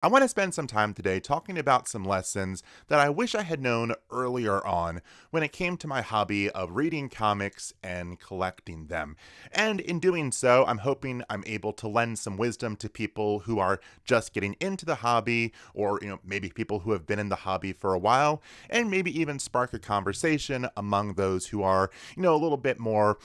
I want to spend some time today talking about some lessons that I wish I had known earlier on when it came to my hobby of reading comics and collecting them. And in doing so, I'm hoping I'm able to lend some wisdom to people who are just getting into the hobby, or maybe people who have been in the hobby for a while, and maybe even spark a conversation among those who are, a little bit more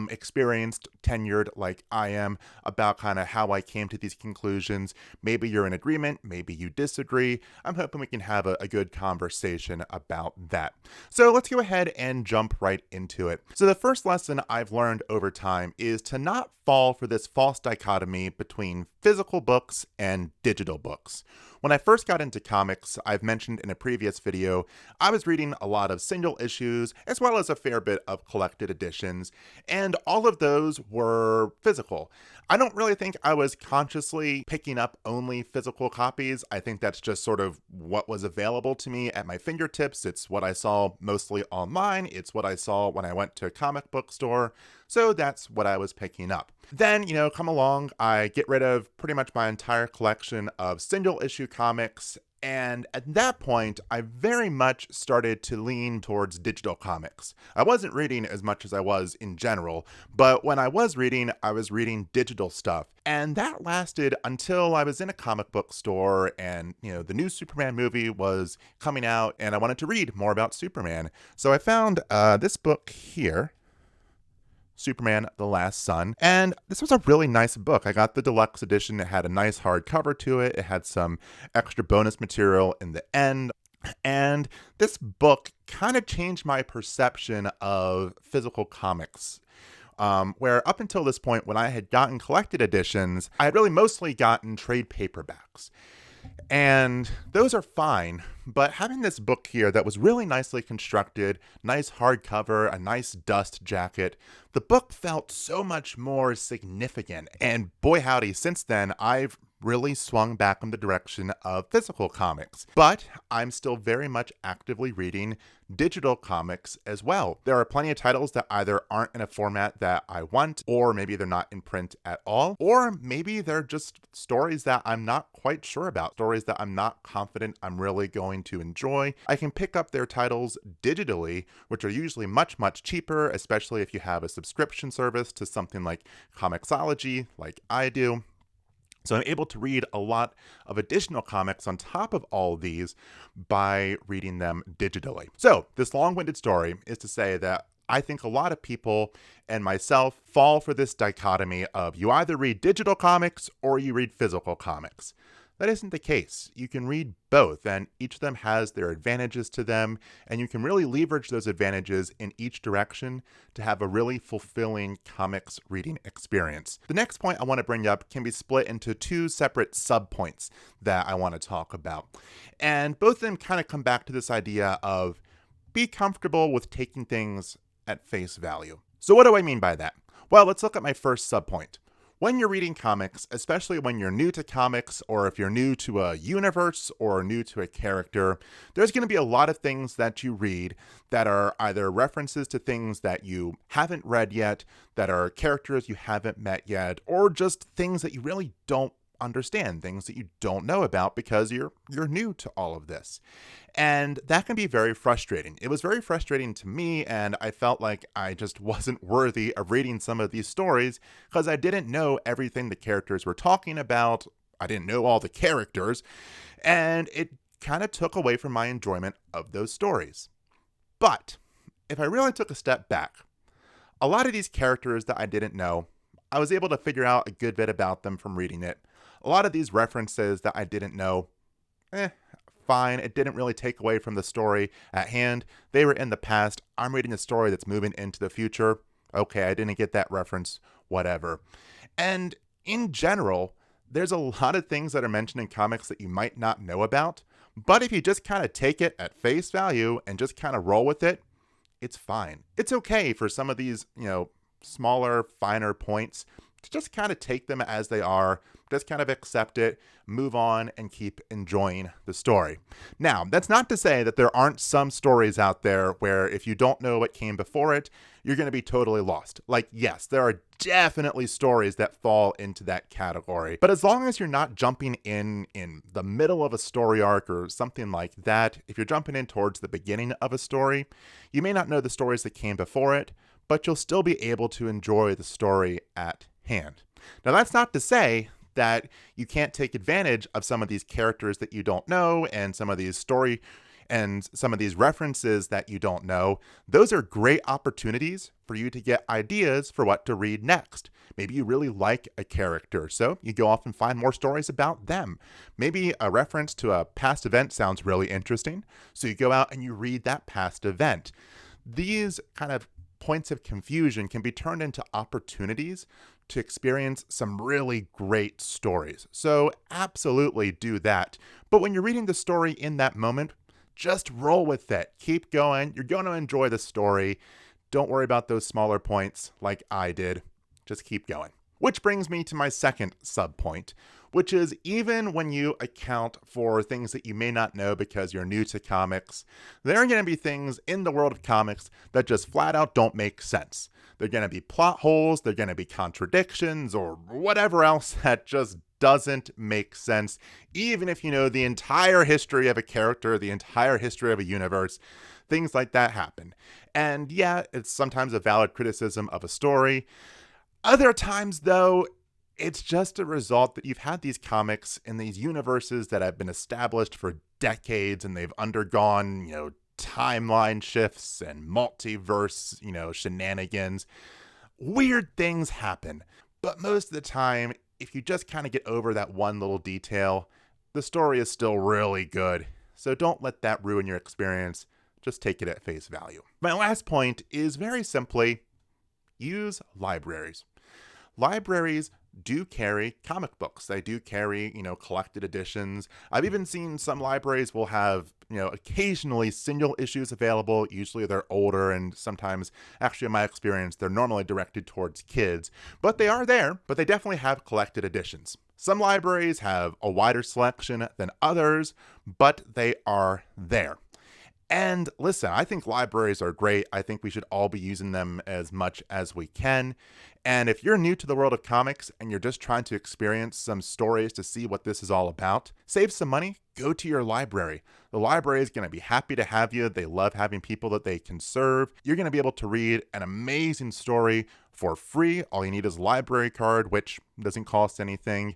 experienced, tenured like I am, about kind of how I came to these conclusions. Maybe you're in agreement, maybe you disagree. I'm hoping we can have a good conversation about that. So let's go ahead and jump right into it. So the first lesson I've learned over time is to not fall for this false dichotomy between physical books and digital books. When I first got into comics, I've mentioned in a previous video, I was reading a lot of single issues as well as a fair bit of collected editions, and all of those were physical. I don't really think I was consciously picking up only physical copies. I think that's just sort of what was available to me at my fingertips. It's what I saw mostly online. It's what I saw when I went to a comic book store. So that's what I was picking up. Then, come along, I get rid of pretty much my entire collection of single issue comics. And at that point, I very much started to lean towards digital comics. I wasn't reading as much as I was in general, but when I was reading digital stuff. And that lasted until I was in a comic book store and, the new Superman movie was coming out and I wanted to read more about Superman. So I found this book here, Superman the Last Son. And this was a really nice book. I got the deluxe edition. It had a nice hardcover to it. It had some extra bonus material in the end. And this book kind of changed my perception of physical comics. Where up until this point, when I had gotten collected editions, I had really mostly gotten trade paperbacks. And those are fine, but having this book here that was really nicely constructed, nice hardcover, a nice dust jacket, the book felt so much more significant. And boy howdy, since then, I've really swung back in the direction of physical comics. But I'm still very much actively reading digital comics as well. There are plenty of titles that either aren't in a format that I want, or maybe they're not in print at all, or maybe they're just stories that I'm not quite sure about, stories that I'm not confident I'm really going to enjoy. I can pick up their titles digitally, which are usually much, much cheaper, especially if you have a subscription service to something like Comixology, like I do. So I'm able to read a lot of additional comics on top of all of these by reading them digitally. So this long-winded story is to say that I think a lot of people and myself fall for this dichotomy of you either read digital comics or you read physical comics. That isn't the case. You can read both, and each of them has their advantages to them, and you can really leverage those advantages in each direction to have a really fulfilling comics reading experience. The next point I want to bring up can be split into two separate subpoints that I want to talk about. And both of them kind of come back to this idea of be comfortable with taking things at face value. So what do I mean by that? Well, let's look at my first subpoint. When you're reading comics, especially when you're new to comics, or if you're new to a universe or new to a character, there's going to be a lot of things that you read that are either references to things that you haven't read yet, that are characters you haven't met yet, or just things that you really don't understand, things that you don't know about because you're new to all of this. And that can be very frustrating. It was very frustrating to me, and I felt like I just wasn't worthy of reading some of these stories because I didn't know everything the characters were talking about. I didn't know all the characters, and it kind of took away from my enjoyment of those stories. But if I really took a step back, a lot of these characters that I didn't know, I was able to figure out a good bit about them from reading it. A lot of these references that I didn't know, fine. It didn't really take away from the story at hand. They were in the past. I'm reading a story that's moving into the future. Okay, I didn't get that reference, whatever. And in general, there's a lot of things that are mentioned in comics that you might not know about, but if you just kind of take it at face value and just kind of roll with it, it's fine. It's okay for some of these, smaller, finer points to just kind of take them as they are, just kind of accept it, move on, and keep enjoying the story. Now, that's not to say that there aren't some stories out there where if you don't know what came before it, you're going to be totally lost. Like, yes, there are definitely stories that fall into that category. But as long as you're not jumping in the middle of a story arc or something like that, if you're jumping in towards the beginning of a story, you may not know the stories that came before it, but you'll still be able to enjoy the story at hand. Now, that's not to say that you can't take advantage of some of these characters that you don't know and some of these story and some of these references that you don't know. Those are great opportunities for you to get ideas for what to read next. Maybe you really like a character, so you go off and find more stories about them. Maybe a reference to a past event sounds really interesting, so you go out and you read that past event. These kind of points of confusion can be turned into opportunities to experience some really great stories. So absolutely do that. But when you're reading the story in that moment, just roll with it. Keep going. You're going to enjoy the story. Don't worry about those smaller points like I did. Just keep going. Which brings me to my second subpoint, which is even when you account for things that you may not know because you're new to comics, there are going to be things in the world of comics that just flat out don't make sense. They're going to be plot holes, they're going to be contradictions, or whatever else that just doesn't make sense, even if you know the entire history of a character, the entire history of a universe. Things like that happen. And yeah, it's sometimes a valid criticism of a story. Other times, though, it's just a result that you've had these comics in these universes that have been established for decades, and they've undergone, timeline shifts and multiverse, shenanigans. Weird things happen. But most of the time, if you just kind of get over that one little detail, the story is still really good. So don't let that ruin your experience. Just take it at face value. My last point is very simply, use libraries. Libraries do carry comic books. They do carry, collected editions. I've even seen some libraries will have, occasionally single issues available. Usually they're older, and sometimes, actually in my experience, they're normally directed towards kids. But they are there, but they definitely have collected editions. Some libraries have a wider selection than others, but they are there. And listen, I think libraries are great. I think we should all be using them as much as we can. And if you're new to the world of comics and you're just trying to experience some stories to see what this is all about, save some money, go to your library. The library is going to be happy to have you. They love having people that they can serve. You're going to be able to read an amazing story for free. All you need is a library card, which doesn't cost anything.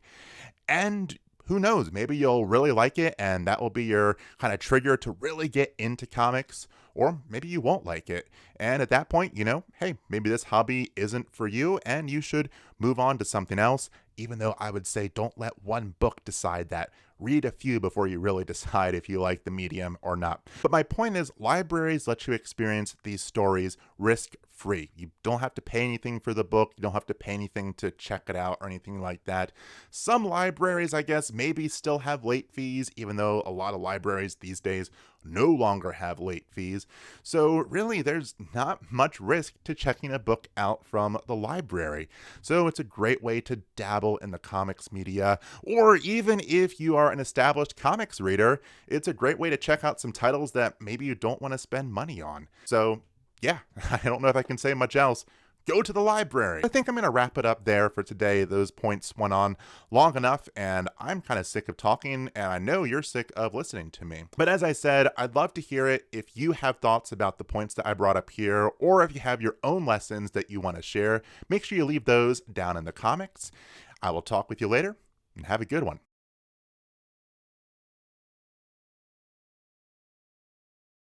And who knows, maybe you'll really like it and that will be your kind of trigger to really get into comics, or maybe you won't like it. And at that point, hey, maybe this hobby isn't for you and you should move on to something else, even though I would say don't let one book decide that. Read a few before you really decide if you like the medium or not. But my point is, libraries let you experience these stories risk-free. You don't have to pay anything for the book. You don't have to pay anything to check it out or anything like that. Some libraries, I guess, maybe still have late fees, even though a lot of libraries these days no longer have late fees. So really, there's not much risk to checking a book out from the library. So it's a great way to dabble in the comics media, or even if you are an established comics reader, it's a great way to check out some titles that maybe you don't want to spend money on. So yeah, I don't know if I can say much else. Go to the library. I think I'm going to wrap it up there for today. Those points went on long enough, and I'm kind of sick of talking, and I know you're sick of listening to me. But as I said, I'd love to hear it. If you have thoughts about the points that I brought up here, or if you have your own lessons that you want to share, make sure you leave those down in the comments. I will talk with you later, and have a good one.